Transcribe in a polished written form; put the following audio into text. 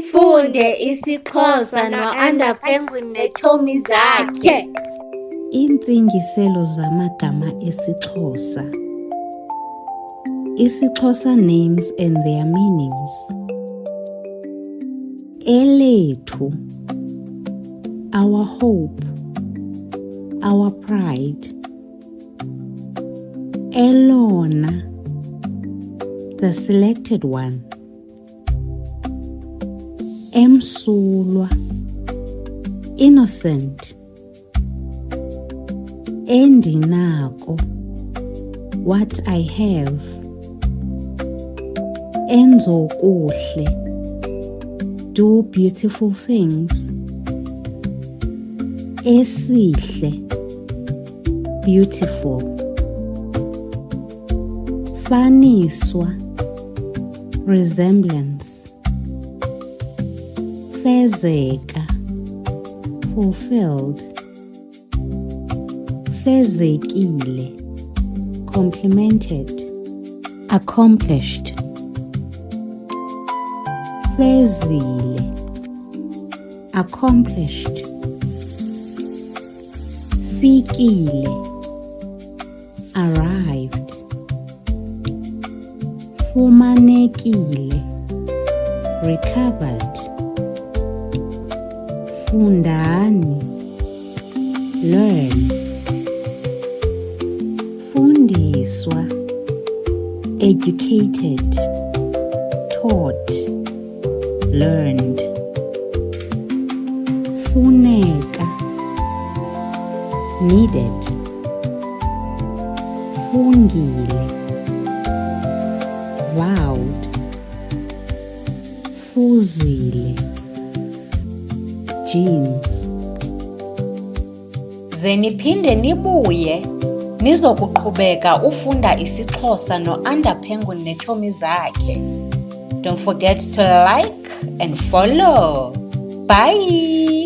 Funde isiXhosa no-Under Penguin neetshomi zakhe. Iintsingiselo zamagama esiXhosa. isiXhosa names and their meanings. Elethu, our hope, our pride. Elona, the selected one. Emsulwa, innocent. Endinako, what I have. Enzokuhle, do beautiful things. Esihle, beautiful. Faniswa, resemblance. Fezeka, fulfilled. Fezekile, complimented, accomplished. Fezile, accomplished. Fikile, arrived. Fumanekile, recovered. Fundani, learn. Fundiswa, educated, taught, learned. Funeka, needed. Fungile, vowed. Fuzile, jeans. Ze niphinde nibuye nizokuqhubeka ufunda isiXhosa no-Under Penguin neetshomi zakhe. Don't forget to like and follow. Bye!